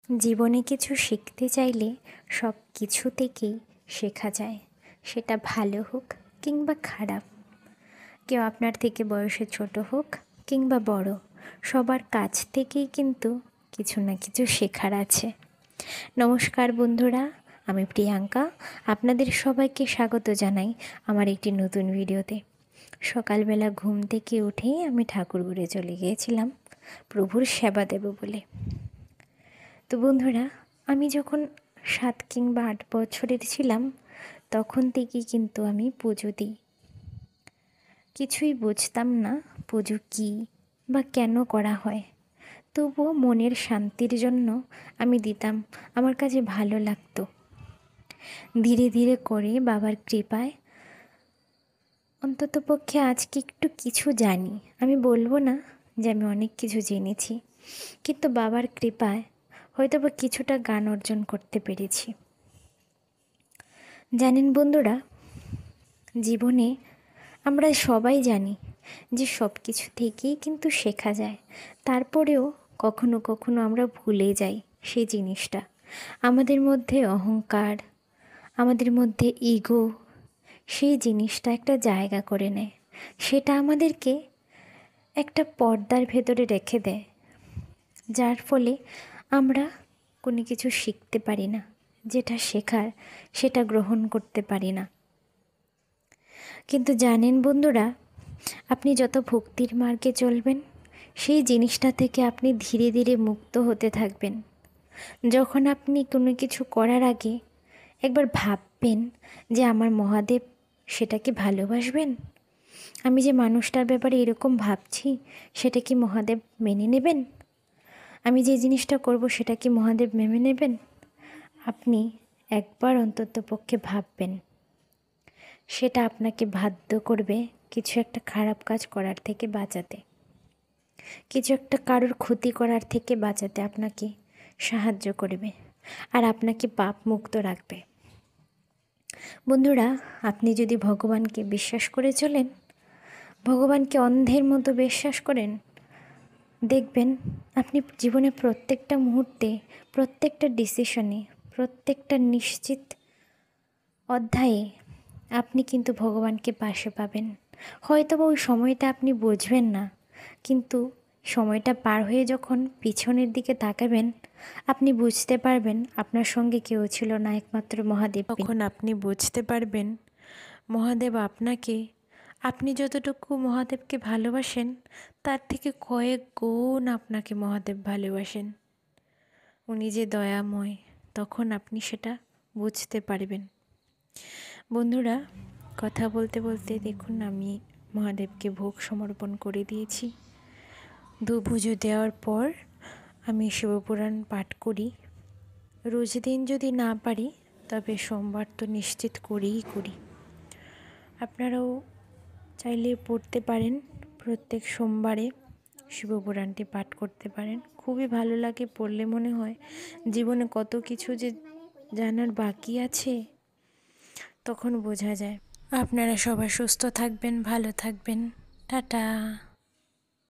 জীবনে কিছু শিখতে চাইলে সব কিছু থেকেই শেখা যায়, সেটা ভালো হোক কিংবা খারাপ। কেউ আপনার থেকে বয়সে ছোট হোক কিংবা বড়, সবার কাছ থেকেই কিন্তু কিছু না কিছু শেখার আছে। নমস্কার বন্ধুরা, আমি প্রিয়াঙ্কা। আপনাদের সবাইকে স্বাগত জানাই আমার একটি নতুন ভিডিওতে। সকালবেলা ঘুম থেকে উঠেই আমি ঠাকুরঘরে চলে গিয়েছিলাম প্রভুর সেবা দেব বলে। তো বন্ধুরা, আমি যখন 7 কিংবা 8 বছরের ছিলাম তখন থেকেই কিন্তু আমি পুজো দিই। কিছুই বুঝতাম না পুজো কী বা কেন করা হয়, তবুও মনের শান্তির জন্য আমি দিতাম, আমার কাছে ভালো লাগতো। ধীরে ধীরে করে বাবার কৃপায় অন্ততপক্ষে আজকে একটু কিছু জানি। আমি বলবো না যে আমি অনেক কিছু জেনেছি, কিন্তু বাবার কৃপায় হয়তো বা কিছুটা জ্ঞান অর্জন করতে পেরেছি। জানেন বন্ধুরা, জীবনে আমরা সবাই জানি যে সব কিছু থেকেই কিন্তু শেখা যায়। তারপরেও কখনো কখনো আমরা ভুলে যাই সেই জিনিসটা। আমাদের মধ্যে অহংকার, আমাদের মধ্যে ইগো সেই জিনিসটা একটা জায়গা করে নেয়। সেটা আমাদেরকে একটা পর্দার ভেতরে রেখে দেয়, যার ফলে আমরা কোনো কিছু শিখতে পারি না, যেটা শেখার সেটা গ্রহণ করতে পারি না। কিন্তু জানেন বন্ধুরা, আপনি যত ভক্তির মার্গে চলবেন সেই জিনিসটা থেকে আপনি ধীরে ধীরে মুক্ত হতে থাকবেন। যখন আপনি কোনো কিছু করার আগে একবার ভাববেন যে আমার মহাদেব সেটাকে ভালোবাসবেন, আমি যে মানুষটার ব্যাপারে এরকম ভাবছি সেটা কি মহাদেব মেনে নেবেন, আমি যে জিনিসটা করব সেটা কি মহাদেব মেনে নেবেন, আপনি একবার অন্তত পক্ষে ভাববেন। সেটা আপনাকে বাধ্য করবে কিছু একটা খারাপ কাজ করার থেকে বাঁচাতে, কিছু একটা কারোর ক্ষতি করার থেকে বাঁচাতে আপনাকে সাহায্য করবে, আর আপনাকে পাপ মুক্ত রাখবে। বন্ধুরা, আপনি যদি ভগবানকে বিশ্বাস করে চলেন, ভগবানকে অন্ধের মতো বিশ্বাস করেন, দেখবেন আপনি জীবনে প্রত্যেকটা মুহূর্তে, প্রত্যেকটা ডিসিশনে, প্রত্যেকটা নিশ্চিত অধ্যায়ে আপনি কিন্তু ভগবানকে পাশে পাবেন। হয়তো বা ওই সময়টা আপনি বুঝবেন না, কিন্তু সময়টা পার হয়ে যখন পিছনের দিকে তাকাবেন আপনি বুঝতে পারবেন আপনার সঙ্গে কেউ ছিল না, একমাত্র মহাদেব। তখন আপনি বুঝতে পারবেন মহাদেব আপনাকে, আপনি যতটুকু মহাদেবকে ভালোবাসেন তার থেকে কয়েক গুণ আপনাকে মহাদেব ভালোবাসেন। উনি যে দয়াময়, তখন আপনি সেটা বুঝতে পারবেন। বন্ধুরা, কথা বলতে বলতে দেখুন আমি মহাদেবকে ভোগ সমর্পণ করে দিয়েছি। পুজো দেওয়ার পর আমি শিবপুরাণ পাঠ করি। রোজ দিন যদি না পারি তবে সোমবার তো নিশ্চিত করেই করি। আপনারাও চাইলে পড়তে পারেন, প্রত্যেক সোমবারে শিবপুরাণটি পাঠ করতে পারেন। খুবই ভালো লাগে পড়লে, মনে হয় জীবনে কত কিছু যে জানার বাকি আছে তখন বোঝা যায়। আপনারা সবাই সুস্থ থাকবেন, ভালো থাকবেন। টাটা।